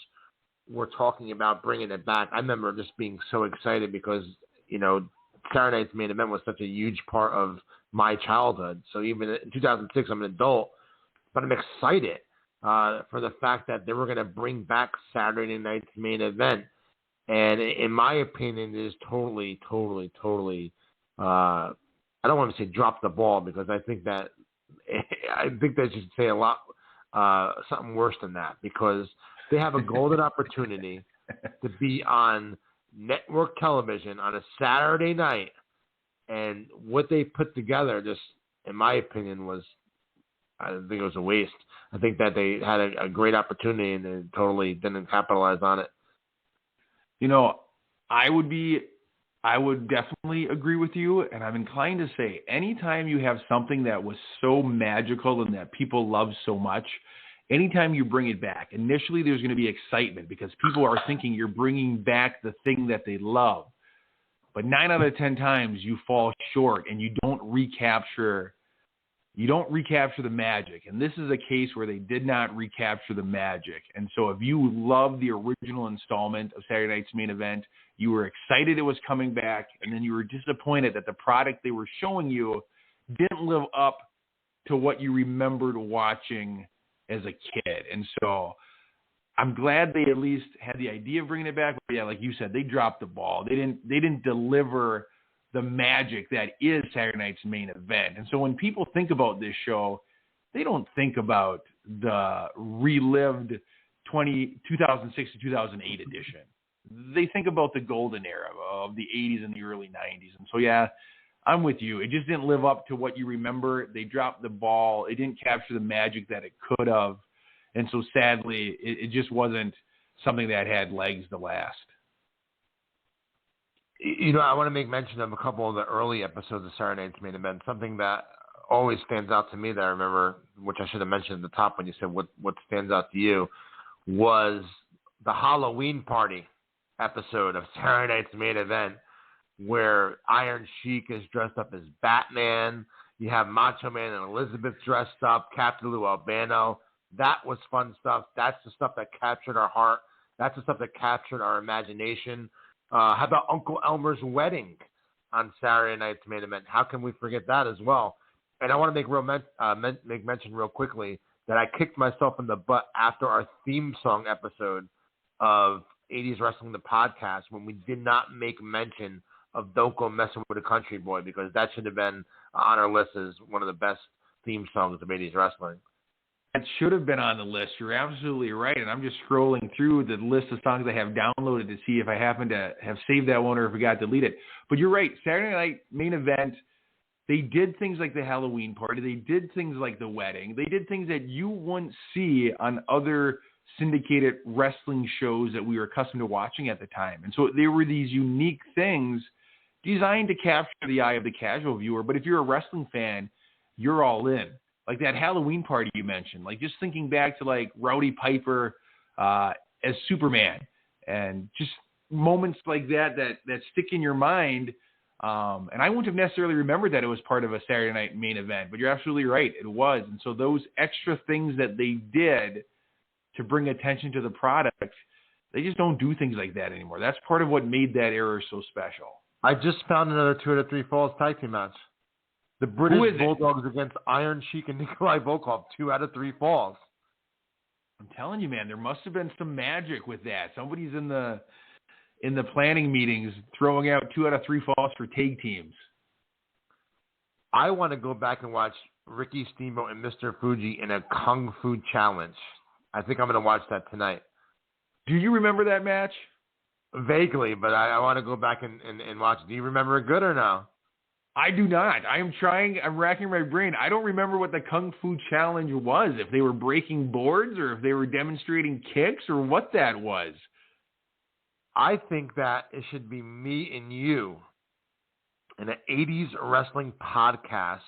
were talking about bringing it back, I remember just being so excited because, Saturday Night's Main Event was such a huge part of my childhood. So even in 2006, I'm an adult, but I'm excited for the fact that they were going to bring back Saturday night's main event. And in my opinion, it is totally, I don't want to say drop the ball, because I think that should say a lot, something worse than that, because they have a golden opportunity to be on network television on a Saturday night. And what they put together, just in my opinion, I think it was a waste. I think that they had a great opportunity and they totally didn't capitalize on it. You know, I would definitely agree with you, and I'm inclined to say anytime you have something that was so magical and that people love so much, anytime you bring it back, initially there's going to be excitement because people are thinking you're bringing back the thing that they love. But 9 out of 10 times you fall short and you don't recapture the magic. And this is a case where they did not recapture the magic. And so if you love the original installment of Saturday Night's Main Event, you were excited it was coming back, and then you were disappointed that the product they were showing you didn't live up to what you remembered watching as a kid. And so I'm glad they at least had the idea of bringing it back. But yeah, like you said, they dropped the ball. They didn't deliver the magic that is Saturday Night's Main Event. And so when people think about this show, they don't think about the relived 2006 to 2008 edition. They think about the golden era of the 80s and the early 90s. And so, yeah, I'm with you. It just didn't live up to what you remember. They dropped the ball. It didn't capture the magic that it could have. And so, sadly, it just wasn't something that had legs to last. You know, I want to make mention of a couple of the early episodes of Saturday Night's Main Event. Something that always stands out to me that I remember, which I should have mentioned at the top when you said what stands out to you, was the Halloween party episode of Saturday Night's Main Event, where Iron Sheik is dressed up as Batman. You have Macho Man and Elizabeth dressed up, Captain Lou Albano. That was fun stuff. That's the stuff that captured our heart. That's the stuff that captured our imagination. How about Uncle Elmer's wedding on Saturday Night's Main Event? How can we forget that as well? And I want to make mention real quickly that I kicked myself in the butt after our theme song episode of 80's Wrestling, the podcast, when we did not make mention of Don't Go Messing with a Country Boy, because that should have been on our list as one of the best theme songs of 80's Wrestling. That should have been on the list. You're absolutely right. And I'm just scrolling through the list of songs I have downloaded to see if I happen to have saved that one or if we got deleted. But you're right. Saturday Night Main Event, they did things like the Halloween party. They did things like the wedding. They did things that you wouldn't see on other syndicated wrestling shows that we were accustomed to watching at the time. And so there were these unique things designed to capture the eye of the casual viewer. But if you're a wrestling fan, you're all in. Like that Halloween party you mentioned, like just thinking back to like Rowdy Piper as Superman, and just moments like that stick in your mind. And I wouldn't have necessarily remembered that it was part of a Saturday Night Main Event, but you're absolutely right. It was. And so those extra things that they did to bring attention to the product, they just don't do things like that anymore. That's part of what made that era so special. I just found another 2 out of 3 Falls tag team match. The British Bulldogs against Iron Sheik and Nikolai Volkov, 2 out of 3 falls. I'm telling you, man, there must have been some magic with that. Somebody's in the planning meetings throwing out 2 out of 3 falls for tag teams. I want to go back and watch Ricky Steamboat and Mr. Fuji in a Kung Fu challenge. I think I'm going to watch that tonight. Do you remember that match? Vaguely, but I want to go back and watch it. Do you remember it good or no? I do not. I'm racking my brain. I don't remember what the Kung Fu Challenge was, if they were breaking boards or if they were demonstrating kicks or what that was. I think that it should be me and you in an 80's wrestling podcast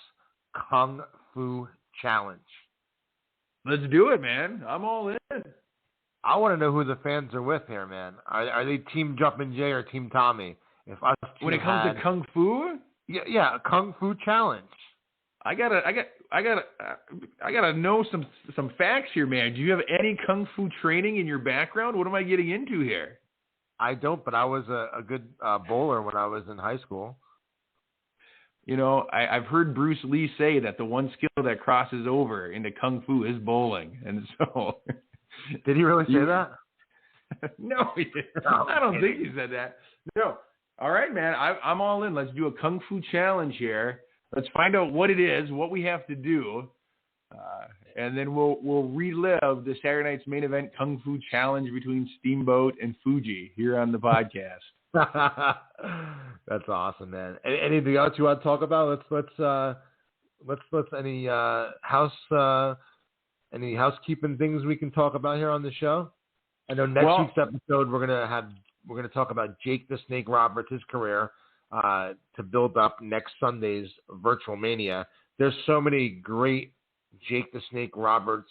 Kung Fu Challenge. Let's do it, man. I'm all in. I want to know who the fans are with here, man. Are they Team Jumpin' Jay or Team Tommy? When it comes to Kung Fu? Yeah, a Kung Fu challenge. I gotta know some facts here, man. Do you have any Kung Fu training in your background? What am I getting into here? I don't, but I was a good bowler when I was in high school. You know, I've heard Bruce Lee say that the one skill that crosses over into Kung Fu is bowling. And so... Did he really say that? No, he didn't. I don't think he said that. No. All right, man. I'm all in. Let's do a Kung Fu challenge here. Let's find out what it is, what we have to do. And then we'll relive the Saturday night's main event Kung Fu challenge between Steamboat and Fuji here on the podcast. That's awesome, man. Anything else you want to talk about? Let's any housekeeping things we can talk about here on the show. I know next week's episode we're gonna talk about Jake the Snake Roberts, his career, to build up next Sunday's Virtual Mania. There's so many great Jake the Snake Roberts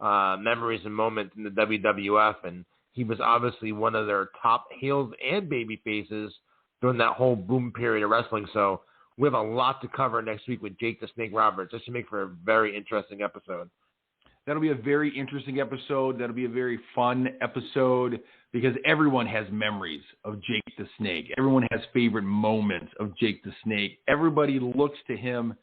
memories and moments in the WWF, and he was obviously one of their top heels and baby faces during that whole boom period of wrestling. So we have a lot to cover next week with Jake the Snake Roberts. This should make for a very interesting episode. That'll be a very interesting episode. That'll be a very fun episode because everyone has memories of Jake the Snake. Everyone has favorite moments of Jake the Snake. Everybody looks to him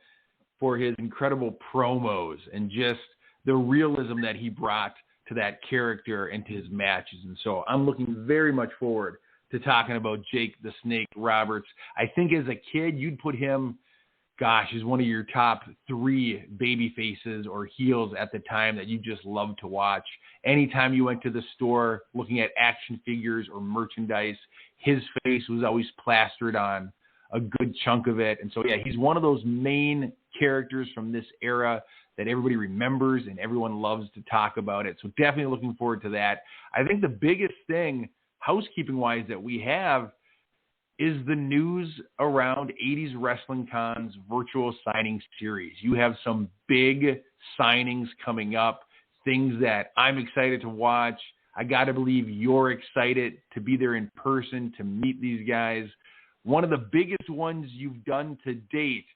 for his incredible promos and just the realism that he brought to that character and to his matches. And so I'm looking very much forward to talking about Jake the Snake Roberts. I think as a kid, you'd put him, as one of your top 3 baby faces or heels at the time that you just loved to watch. Anytime you went to the store looking at action figures or merchandise, his face was always plastered on a good chunk of it. And so, yeah, he's one of those main characters from this era that everybody remembers and everyone loves to talk about it. So definitely looking forward to that. I think the biggest thing, housekeeping-wise, that we have is the news around 80's Wrestling Con's virtual signing series. You have some big signings coming up, things that I'm excited to watch. I got to believe you're excited to be there in person, to meet these guys. One of the biggest ones you've done to date,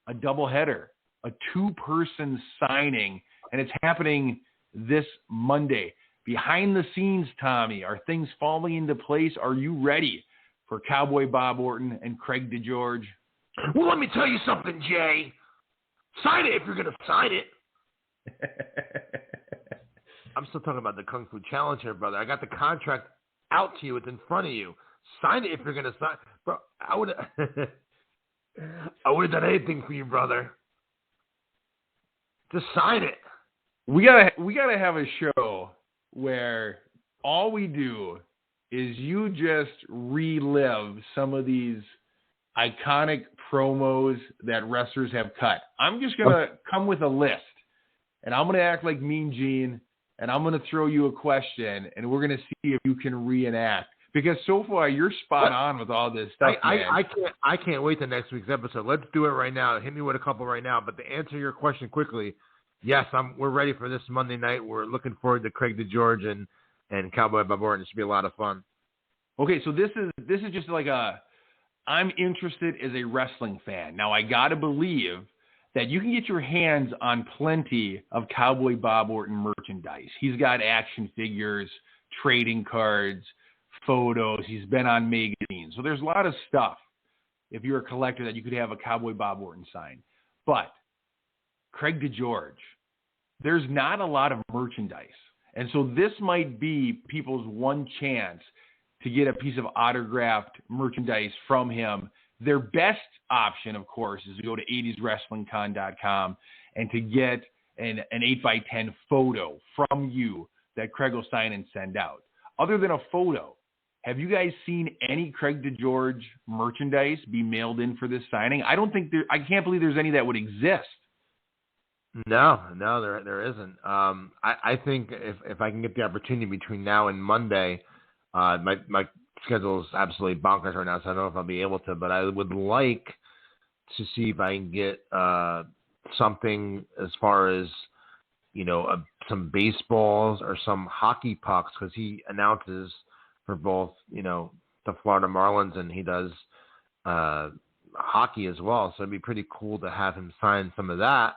a doubleheader, a 2-person signing, and it's happening this Monday. Behind the scenes, Tommy, are things falling into place? Are you ready for Cowboy Bob Orton and Craig DeGeorge? Well, let me tell you something, Jay. Sign it if you're going to sign it. I'm still talking about the Kung Fu Challenge here, brother. I got the contract out to you. It's in front of you. Sign it if you're going to sign. Bro, I would have done anything for you, brother. Just sign it. We gotta have a show where all we do is you just relive some of these iconic promos that wrestlers have cut. I'm just going to come with a list, and I'm going to act like Mean Gene, and I'm going to throw you a question, and we're going to see if you can reenact. Because so far, you're spot on with all this stuff, man. I can't wait to next week's episode. Let's do it right now. Hit me with a couple right now. But to answer your question quickly, yes, we're ready for this Monday night. We're looking forward to Craig DeGeorge and Cowboy Bob Orton. It should be a lot of fun. Okay, so this is just like I'm interested as a wrestling fan. Now, I got to believe that you can get your hands on plenty of Cowboy Bob Orton merchandise. He's got action figures, trading cards, photos. He's been on magazines. So there's a lot of stuff, if you're a collector, that you could have a Cowboy Bob Orton sign. But Craig DeGeorge, there's not a lot of merchandise. And so this might be people's one chance to get a piece of autographed merchandise from him. Their best option, of course, is to go to 80'swrestlingcon.com and to get an 8x10 photo from you that Craig will sign and send out. Other than a photo, have you guys seen any Craig DeGeorge merchandise be mailed in for this signing? I can't believe there's any that would exist. No, there isn't. I think if I can get the opportunity between now and Monday, my schedule is absolutely bonkers right now, so I don't know if I'll be able to, but I would like to see if I can get something as far as, some baseballs or some hockey pucks, because he announces for both, the Florida Marlins, and he does hockey as well. So it'd be pretty cool to have him sign some of that,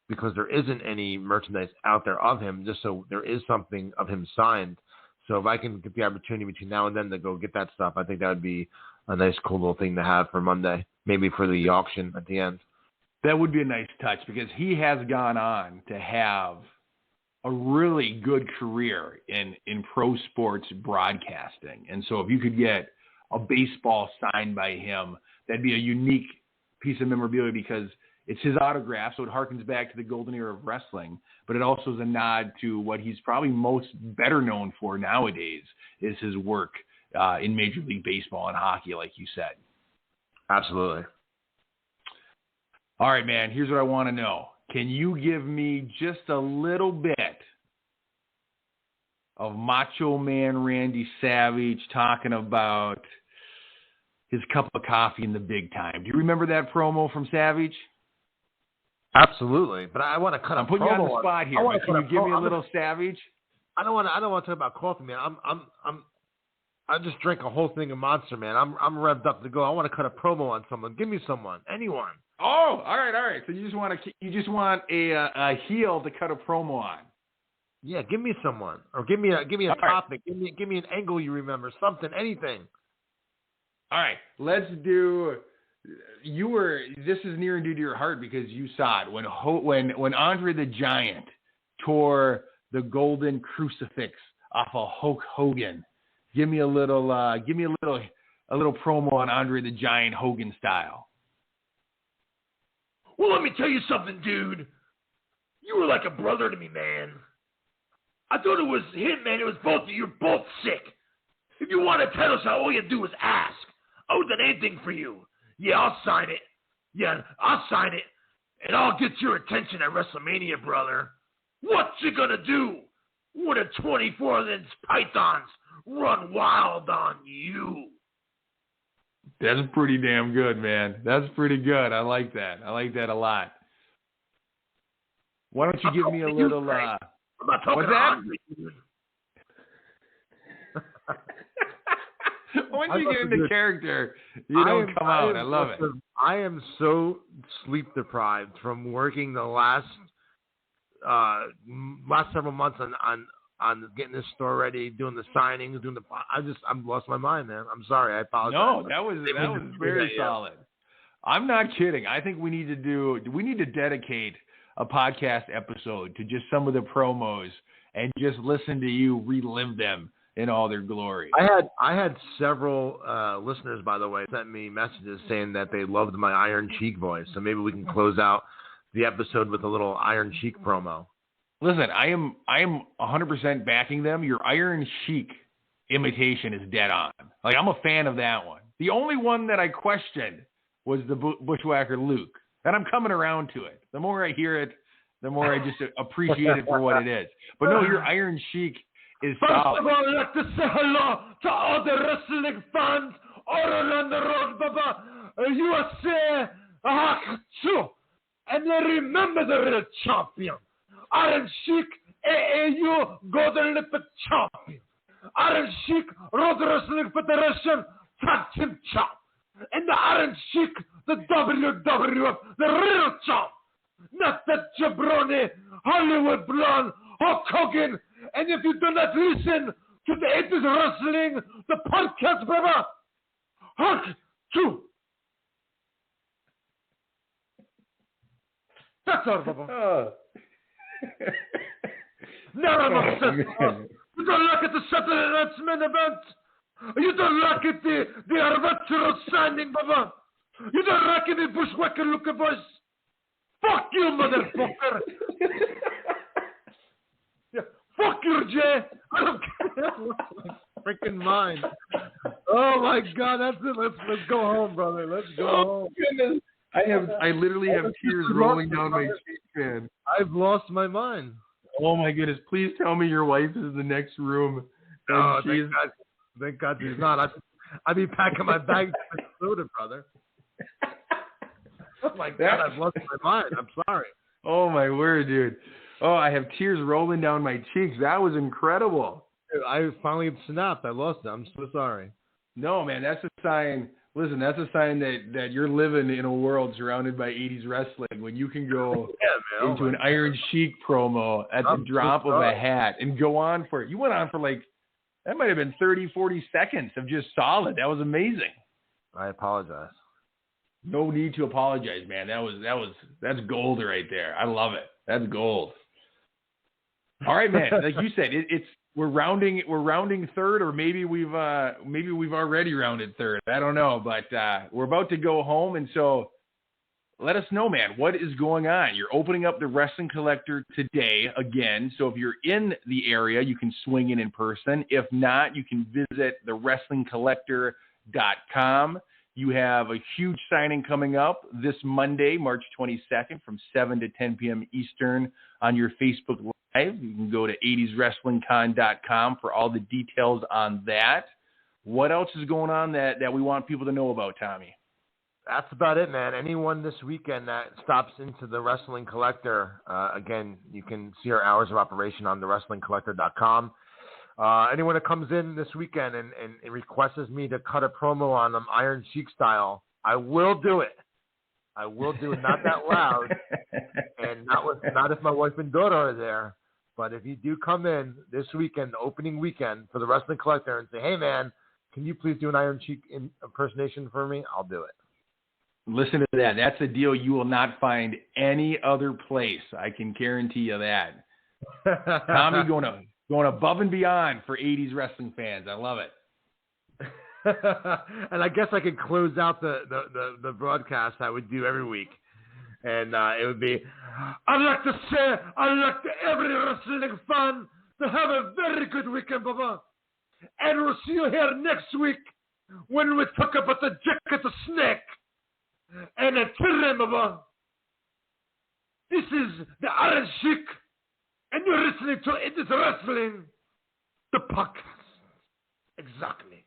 because there isn't any merchandise out there of him, just so there is something of him signed. So if I can get the opportunity between now and then to go get that stuff, I think that would be a nice, cool little thing to have for Monday. maybe for the auction at the end. That would be a nice touch because he has gone on to have a really good career in pro sports broadcasting. And so if you could get a baseball signed by him, that'd be a unique piece of memorabilia because it's his autograph, so it harkens back to the golden era of wrestling, but it also is a nod to what he's probably most better known for nowadays is his work in Major League Baseball and hockey, like you said. Absolutely. All right, man, here's what I want to know. Can you give me just a little bit of Macho Man Randy Savage talking about his cup of coffee in the big time? Do you remember that promo from Savage? Absolutely, but I want to cut a promo. I'm putting you on the spot here. Can you give me a little Savage? I don't want to talk about coffee, man. I just drank a whole thing of Monster, man. I'm revved up to go. I want to cut a promo on someone. Give me someone, anyone. Oh, all right. So you just want a heel to cut a promo on. Yeah, give me someone, or give me a topic. Right. Give me an angle you remember, something, anything. All right, let's do. This is near and dear to your heart because you saw it when Andre the Giant tore the golden crucifix off of Hulk Hogan. Give me a little promo on Andre the Giant Hogan style. Well, let me tell you something, dude. You were like a brother to me, man. I thought it was him, man. It was both of you. You're both sick. If you want a title shot, all you do is ask. I would do anything for you. Yeah, I'll sign it. Yeah, I'll sign it. And I'll get your attention at WrestleMania, brother. What you gonna do when the 24-inch pythons run wild on you? That's pretty damn good, man. That's pretty good. I like that. I like that a lot. Why don't you give me a little... I'm not talking to Andre, dude. Once you get into character, you don't come out. I love it. I am so sleep deprived from working the last several months on getting this store ready, doing the signings, I've lost my mind, man. I'm sorry. I apologize. No, that was very solid. I'm not kidding. I think we need to dedicate a podcast episode to just some of the promos and just listen to you relive them in all their glory. I had several listeners, by the way, sent me messages saying that they loved my Iron Sheik voice. So maybe we can close out the episode with a little Iron Sheik promo. Listen, I am 100% backing them. Your Iron Sheik imitation is dead on. Like, I'm a fan of that one. The only one that I questioned was the Bushwhacker Luke, and I'm coming around to it. The more I hear it, the more I just appreciate it for what it is. But no, your Iron Sheik is solid. First of all, I'd like to say hello to all the wrestling fans all around the road, Baba. USA, and remember the real champion. Iron Sheik, AAU Golden Limpet Champion. Iron Sheik, Road Wrestling Federation Tag Team Champ. And the Iron Sheik, the WWF, the real champ. Not that jabroni, Hollywood blonde, Hulk Hogan. And if you do not listen to the 80's Wrestling, the podcast, brother, Hulk 2. That's all, Baba. Now I'm upset. You don't like it, the Saturday Night's main event? You don't like it, the Arvachero signing, Baba? You don't like it, the Bushwhacker looking voice? Fuck you, motherfucker! Yeah, fuck you, Jay! I don't care. Freaking mind. Oh my God, that's it. Let's go home, brother. Let's go home. Goodness. I literally have tears rolling down my cheek, man. I've lost my mind. Oh my goodness! Please tell me your wife is in the next room. Oh, thank God she's not. I'd be packing my bags with soda, brother. Oh my God, I've lost my mind. I'm sorry. Oh my word, dude. Oh, I have tears rolling down my cheeks. That was incredible. Dude, I finally snapped. I lost it. I'm so sorry. No, man, that's a sign. Listen, that's a sign that you're living in a world surrounded by 80s wrestling when you can go into an Iron Sheik promo at the drop of a hat and go on for it. You went on for that might have been 30, 40 seconds of just solid. That was amazing. I apologize. No need to apologize, man. That's gold right there. I love it. That's gold. All right, man. Like you said, we're rounding third, or maybe we've already rounded third. I don't know, but we're about to go home, and so let us know, man. What is going on? You're opening up the Wrestling Collector today again. So if you're in the area, you can swing in person. If not, you can visit thewrestlingcollector.com. You have a huge signing coming up this Monday, March 22nd from 7 to 10 p.m. Eastern on your Facebook Live. You can go to 80'swrestlingcon.com for all the details on that. What else is going on that we want people to know about, Tommy? That's about it, man. Anyone this weekend that stops into the Wrestling Collector, again, you can see our hours of operation on thewrestlingcollector.com. Anyone that comes in this weekend and requests me to cut a promo on them Iron Sheik style, I will do it. I will do it, not that loud, and not if my wife and daughter are there. But if you do come in this weekend, the opening weekend for the Wrestling Collector, and say, hey, man, can you please do an Iron Sheik impersonation for me? I'll do it. Listen to that. That's a deal you will not find any other place. I can guarantee you that. Tommy going above and beyond for 80s wrestling fans. I love it. And I guess I could close out the broadcast I would do every week. And it would be, I'd like to every wrestling fan to have a very good weekend, Baba. And we'll see you here next week when we talk about the Jack of the Snake. And until then, Baba, this is the Iron Sheik, and you're listening to It Is Wrestling, the podcast. Exactly.